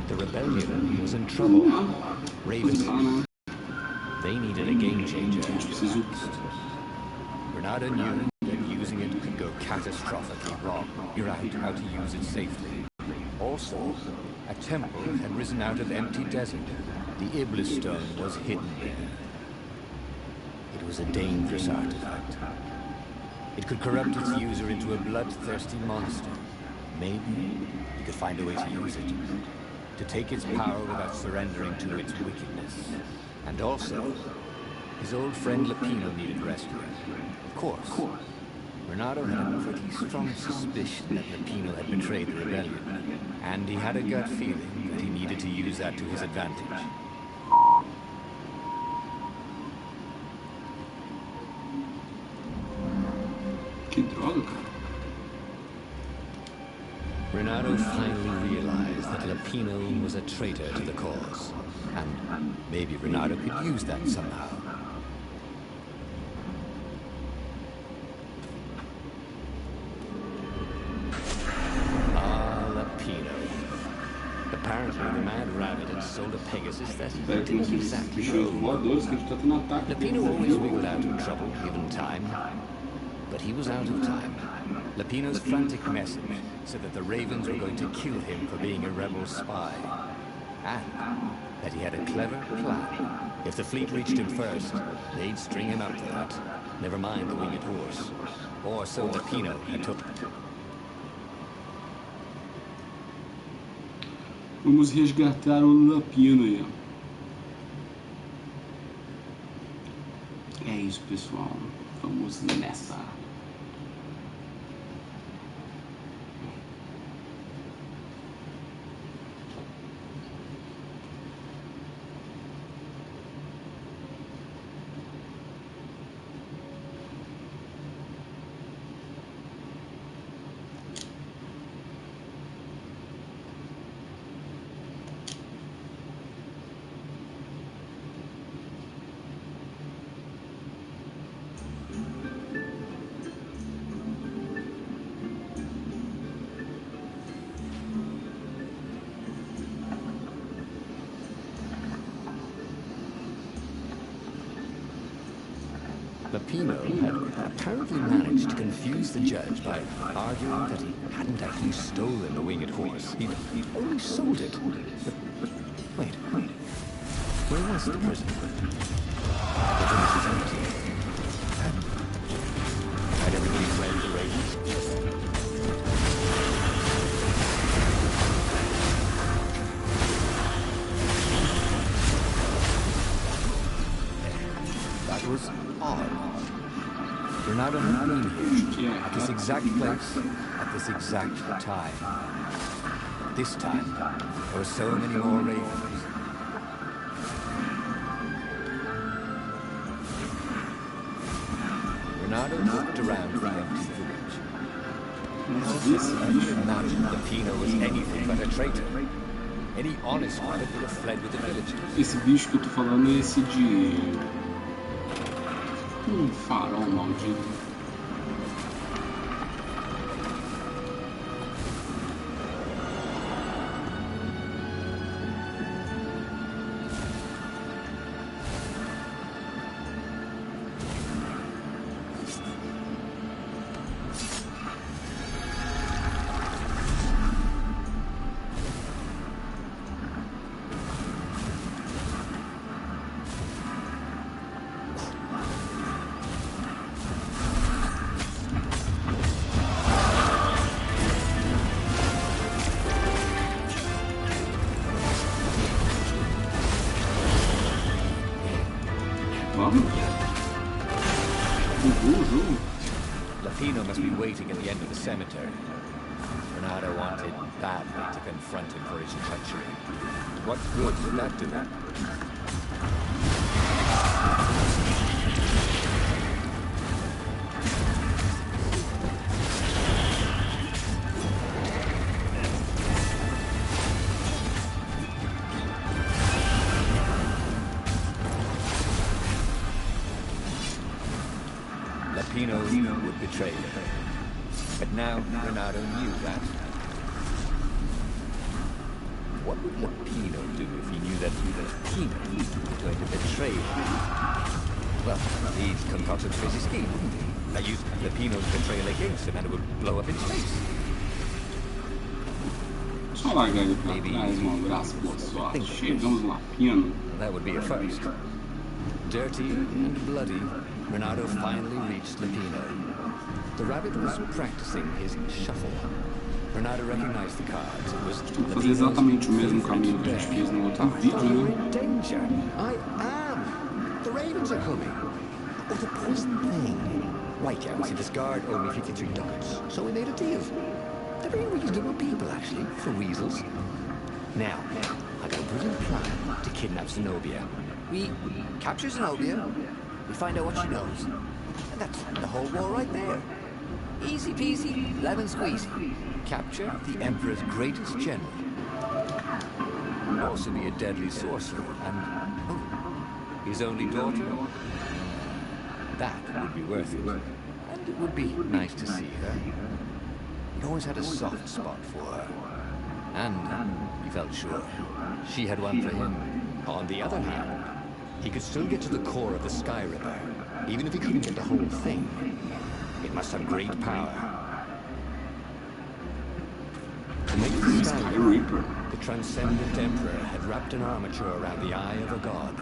The rebellion was in trouble. Ravens, they needed a game changer. Bernardo knew that using it could go catastrophically wrong. Figure out how to use it safely. Also, a temple had risen out of empty desert. The Iblis stone was hidden there. It was a dangerous artifact. It could corrupt its user into a bloodthirsty monster. Maybe he could find a way to use it, to take its power without surrendering to its wickedness. And also, his old friend Lapino needed rescuing. Of course, Bernardo had a pretty strong suspicion that Lapino had betrayed the rebellion, and he had a gut feeling that he needed to use that to his advantage. Que droga, cara. Bernardo finally realized that Lapino was a traitor to the cause, and maybe Bernardo could use that somehow. Ah, Lapino. Apparently, the mad rabbit had sold a Pegasus that he didn't exactly own. Lapino always wiggled out of trouble given time, but he was out of time. Lapino's frantic message said that the Ravens were going to kill him for being a rebel spy, and that he had a clever plan. If the fleet reached him first, they'd string him up for that. Never mind the winged horse. Or so Lapino had told. Vamos resgatar o Lapino aí. É isso, pessoal. Vamos nessa. Lapino had apparently managed to confuse the judge by arguing that he hadn't actually stolen the winged horse. He'd only sold it. But wait. Where was the prison? The village was empty. Had everybody fled the Ravens? That was odd. Bernardo had been here, at this exact place, at this exact time. This time, there were so many more Ravens. Bernardo looked around the empty village. I could imagine Lapino was anything but a traitor. Any honest rabbit would have fled with the villagers. Esse bicho que eu tô falando é esse de... farol maldito. Lapino must be waiting at the end of the cemetery. Bernardo wanted badly to confront him for his treachery. What good would that do? Lapino would betray him. But now Bernardo knew that. What would Lapino do if he knew that Lapino was going to betray him? Well, he'd concoct a crazy scheme, wouldn't he? Now use Lapino's betrayal against him and it would blow up in space. Só largar ele pra trás, um abraço, boa sorte. Chegamos lá, Pino. That would be a first. Dirty and bloody, Renato finally reached Lapino. The rabbit was practicing his shuffle. Renato recognized the cards. It was Fazer exatamente o mesmo caminho que a gente fez no outro vídeo, né? Danger! I am! The ravens are coming! Oh, the poison thing! Right, yeah, see, this guard owed me 53 ducats, so we made a deal. They're very reasonable people, actually, for weasels. Now, I got a brilliant plan to kidnap Zenobia. We capture Zenobia, we find out what she knows, and that's the whole war right there. Easy peasy, lemon squeezy. Capture the Emperor's greatest general. Also be a deadly sorcerer, and his only daughter. That would be worth it. And it would be nice to see her. He always had a soft spot for her. And he felt sure she had one for him. On the other hand, he could still get to the core of the Sky Ripper, even if he couldn't get the whole thing. It must have great power. To make the Sky Ripper, the transcendent Emperor had wrapped an armature around the eye of a god.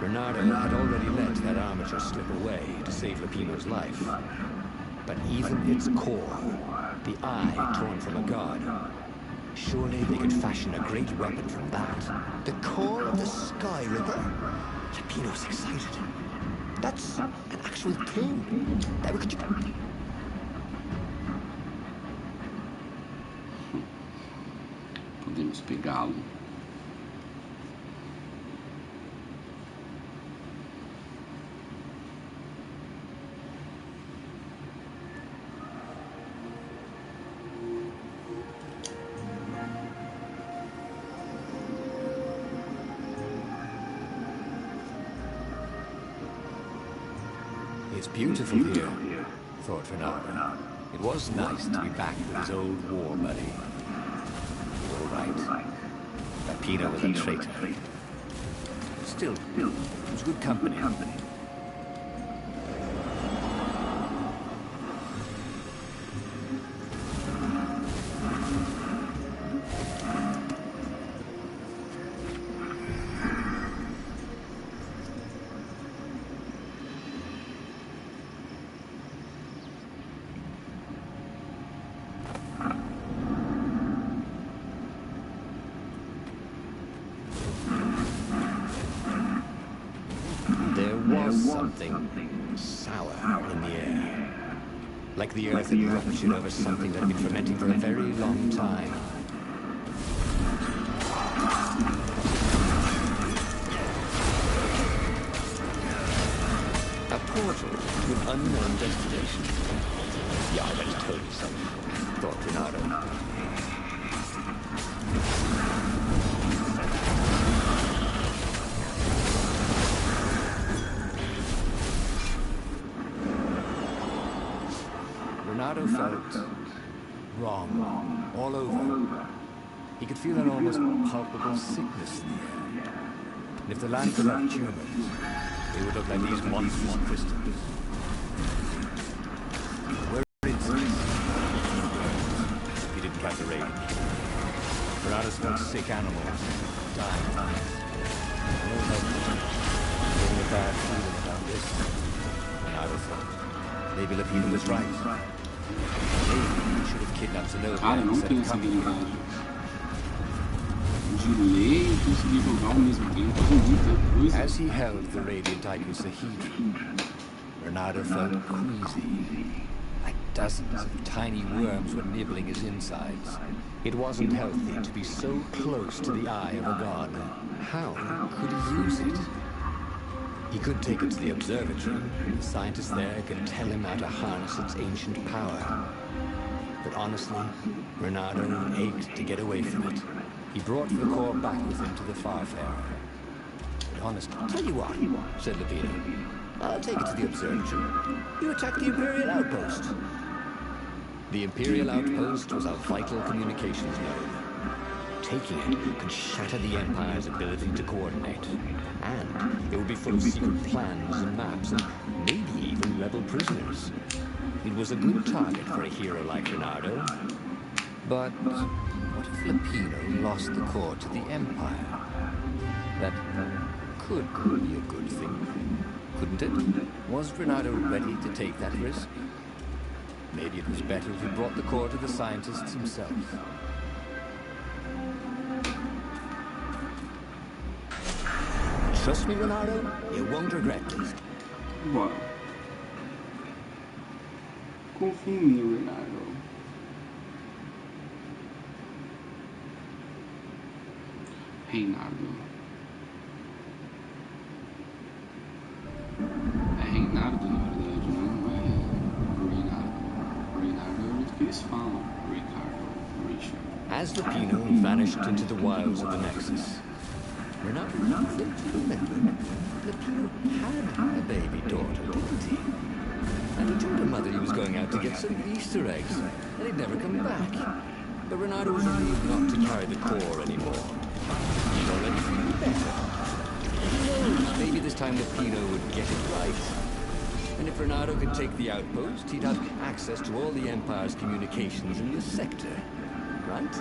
Bernardo had already let that armature slip away to save Lapino's life. But even its core, the eye torn from a god, surely they could fashion a great weapon from that. The core of the Sky Ripper? Lapino's excited. That's an actual thing. That we could... Podemos pegá-lo. It's beautiful here, thought Renato. It was nice to be back with his old war buddy. All right. Lapino was a traitor. Still, it was good company. Something sour in the air. Like the earth had ruptured over something that had been fermenting for a very long time. A portal to an unknown destination. Yeah, that's totally something, thought Renato. Renato felt wrong all over. He could feel an almost palpable sickness in the air. And if the land could have tumors, they would look like these monstrous crystals. Where is this? He didn't catch the rain. Renato's felt sick animals, dying. No help. Getting a bad feeling about this. Renato thought. Maybe Lapino was right. Cara, eu não tenho essa habilidade de ler e conseguir jogar ao mesmo tempo. É muita coisa. As he held the radiant icosahedron, Renato felt queasy. Like dozens of tiny worms were nibbling his insides. It wasn't healthy to be so close to the eye of a god. How could he use it? He could take it to the observatory. The scientists there could tell him how to harness its ancient power. But honestly, Renato ached to get away from it. He brought the core back with him to the Farfarer. But honestly, tell you what, said Lapino. I'll take it to the observatory. You attack the Imperial outpost. The Imperial outpost was a vital communications node. Taking it could shatter the Empire's ability to coordinate. And it would be full of secret plans and maps, and maybe even rebel prisoners. It was a good target for a hero like Reynardo. But what if Lapino lost the core to the Empire? That could be a good thing, couldn't it? Was Reynardo ready to take that risk? Maybe it was better if he brought the core to the scientists himself. Trust me, Reynardo, you won't regret this. Bora. Confia em mim, Reynardo. Reinardo. É Reinardo, na verdade, não é Reynardo. Reynardo é o jeito que eles falam. Ricardo, Richard. As Lapino vanished into the wilds of the Nexus, Reynardo remembered Lapino had a baby daughter, didn't he? And he told her mother he was going out to get some Easter eggs, and he'd never come back. But Reynardo was relieved not to carry the core anymore. He'd already feeling better. Who knows, maybe this time Lapino would get it right. And if Reynardo could take the outpost, he'd have access to all the Empire's communications in this sector. Right?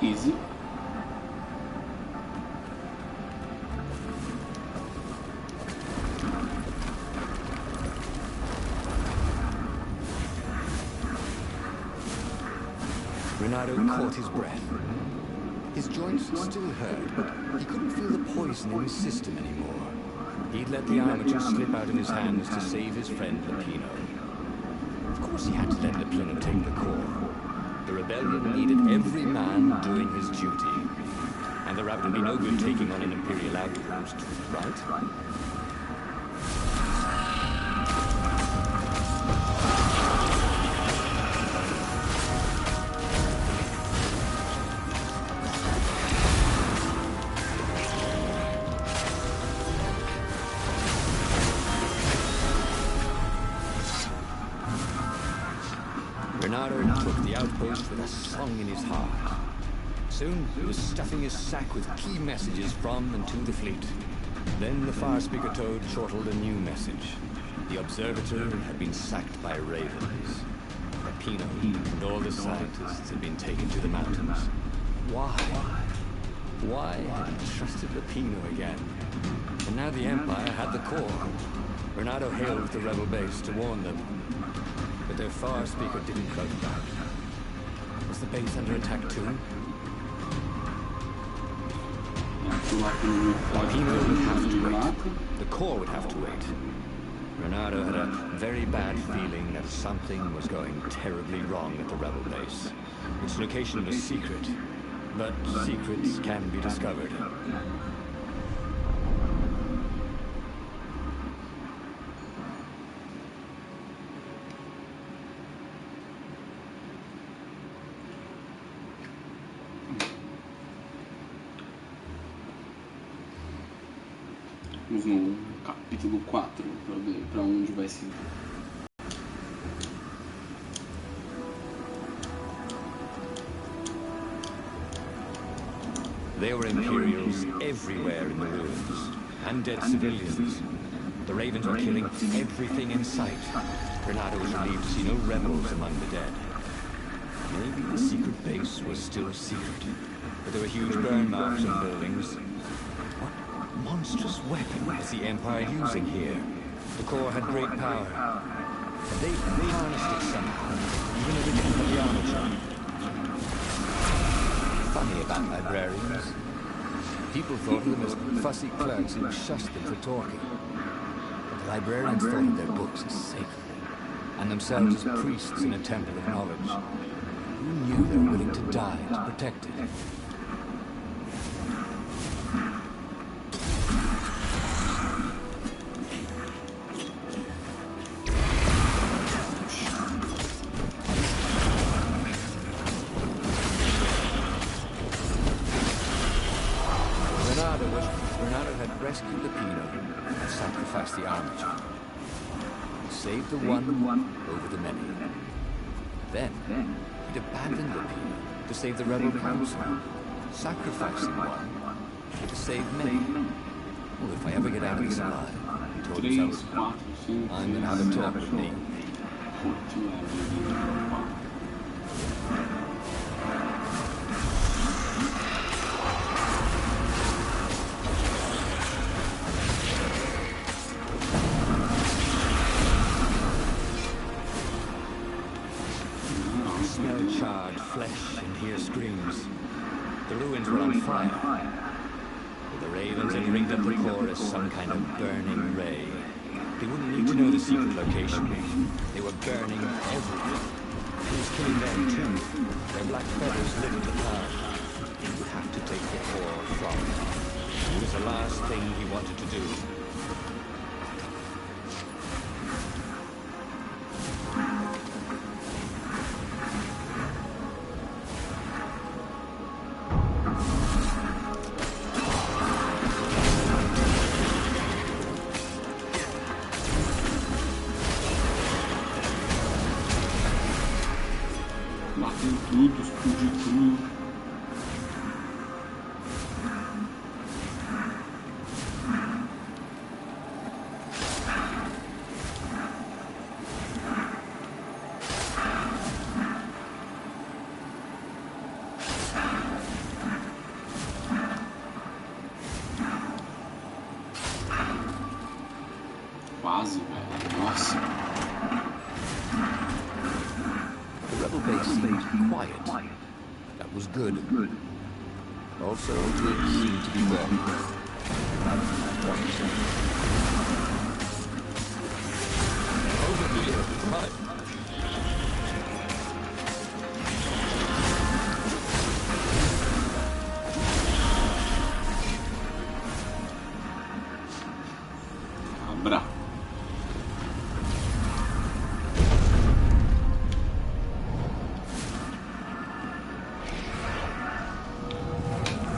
Easy. Reynardo caught his breath. His joints still hurt, but he couldn't feel the poison in his system anymore. He'd let the armature slip out of his hands to save his friend Lapino. Of course he had to let Lapino take the core. The rebellion needed every man doing his duty. And the Rabbit would be no good taking on an Imperial outpost, right? Reynardo took the outpost with a song in his heart. Soon, he was stuffing his sack with key messages from and to the fleet. Then the far speaker Toad chortled a new message. The observatory had been sacked by ravens. Lapino and all the scientists had been taken to the mountains. Why? Why had he trusted Lapino again? And now the Empire had the core. Reynardo hailed the rebel base to warn them. But their far speaker didn't close back. Was the base under attack too? Lapino would have to wait. The core would have to wait. Reynardo had a very bad feeling that something was going terribly wrong at the rebel base. Its location was secret, but secrets can be discovered. Vamos no capítulo 4 para ver para onde vai seguir. There were Imperials everywhere in the ruins, and dead civilians. The ravens were killing everything in sight. Reynardo was relieved to see no rebels among the dead. Maybe the secret base was still a secret, but there were huge burn marks on buildings. What monstrous weapon was the Empire using here? The core had great power, and they harnessed it somehow, even though they didn't have the armature. Funny about librarians. People thought of them as fussy clerks who shussed them for talking. But the librarians thought of their books as sacred, and themselves as priests in a temple of knowledge. Who knew they were willing to die to protect it? Bernardo had rescued the Pino and sacrificed the armature. He saved the one over the many. Then, he'd abandoned the Pino to save the rebel council, sacrificing one to save many. Well, if I ever get out of this alive, he told himself, I'm gonna have a talk with me. Smell charred flesh and hear screams. The ruins were on fire. The ravens had ringed up the core as some kind of burning ray. They wouldn't need to know the secret location. They were burning everything. He was killing them too. Their black feathers lit the path. He would have to take the core from them. It was the last thing he wanted to do. Bateu tudo, explodiu tudo. Quase, velho. Nossa. The rebel base seemed quiet. That was good. Also, it seemed to be burning. Over here, right. Abra.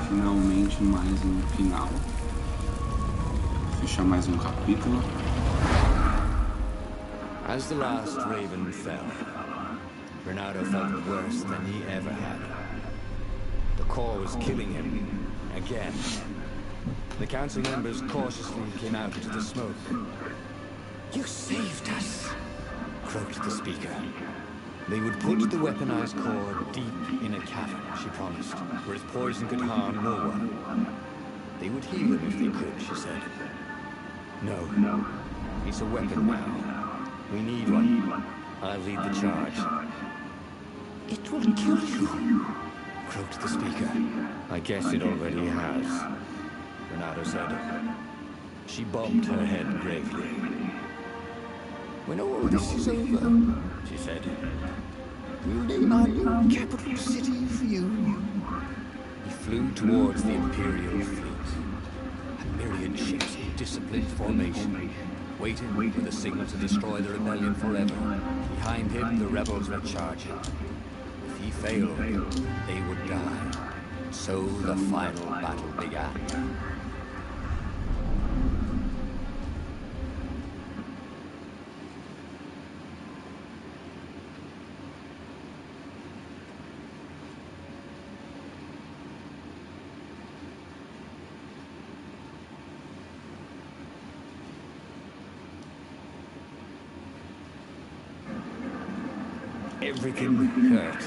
Finalmente mais um final. Fechar mais um capítulo. As the last raven fell, Bernardo felt worse than he ever had. The core was killing him again. The council members cautiously came out into the smoke. You saved us, croaked the speaker. They would put the weaponized core deep in a cavern, she promised, where its poison could harm no one. They would heal him if they could, she said. No, he's a weapon now. We need one. I'll lead the charge. It will kill you, croaked the speaker. I guess it already has, Bernardo said. She bobbed her head gravely. When all this is over, she said, we'll name our new capital city for you. He flew towards the Imperial fleet. A myriad ships in disciplined formation, waiting with a signal to destroy the rebellion forever. Behind him, the rebels were charging. If he failed, they would die. So the final battle began. Everything hurt.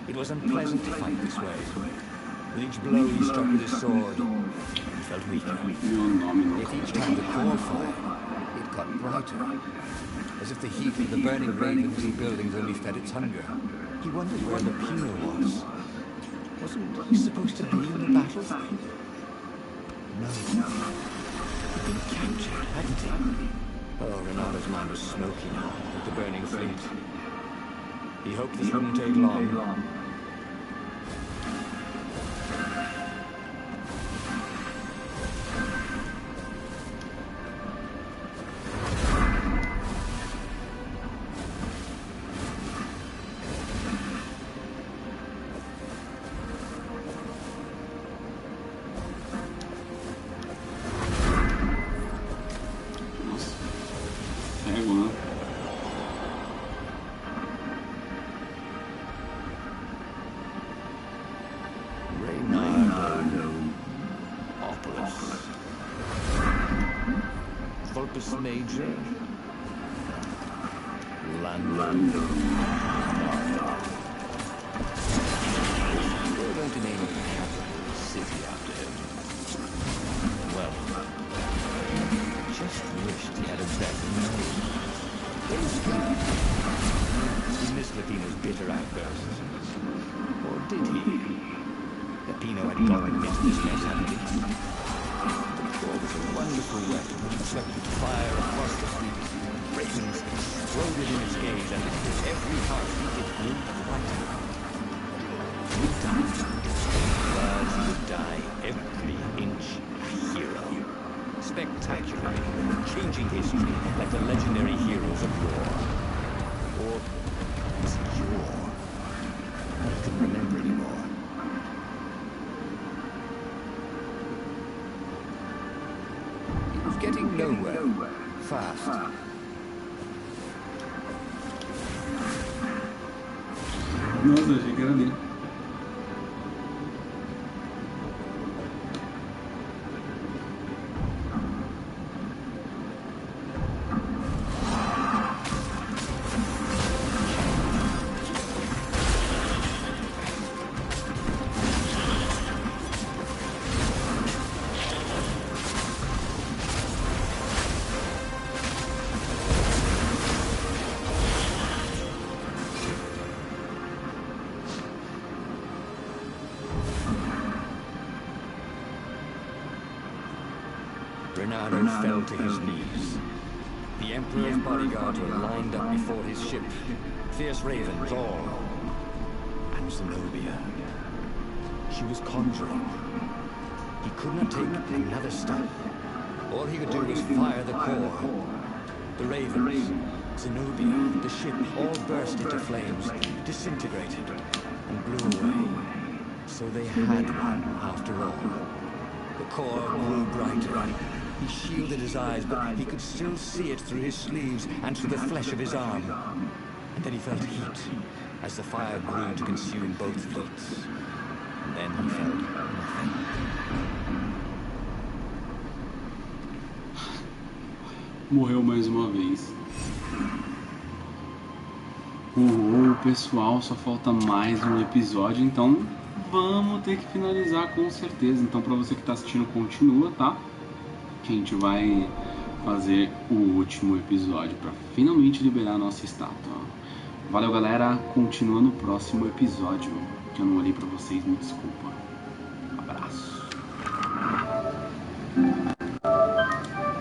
It was unpleasant to fight this way. With each blow he struck with his sword, he felt weaker. Yet each time the core fired, it got brighter. As if the heat of the burning ravens and buildings only fed its hunger. He wondered where Lapino was. Wasn't he supposed to be in the battle? No. He'd been captured, hadn't he? Oh, Renado's mind was smoky now, like the burning fleet. He hoped this wouldn't take long. Major Lando. We're going to name the capital city after him. Well, just wished he had a better name. He missed Lapino's bitter outbursts. Or did he? Lapino had gotten him into this mess, hadn't he? It was a wonderful weapon which swept fire across the fleet. Ravens exploded in its gaze, and every heartbeat it grew brighter. He died. But he would die every inch a hero. Spectacularly, changing history like the legendary heroes of yore. Or was it yore? I couldn't remember anymore. Getting nowhere. Fast. Nossa, achei que era ali. Renado fell to his knees. The Emperor's bodyguards were lined up before his ship. Fierce ravens, all. And Zenobia. She was conjuring. He could not take another step. All he could do was fire the core. The ravens, Zenobia, the ship all burst into flames, disintegrated, and blew away. So they had one, after all. The core grew brighter. He shielded his eyes, but he could still see it through his sleeves and through the flesh of his arm. And then he felt heat, as the fire grew to consume both fleets. And then he felt nothing. Morreu mais uma vez. Pessoal, só falta mais um episódio, então vamos ter que finalizar com certeza. Então, para você que está assistindo, continua, tá? Que a gente vai fazer o último episódio para finalmente liberar a nossa estátua. Valeu, galera. Continua no próximo episódio. Que eu não olhei para vocês, me desculpa. Abraço.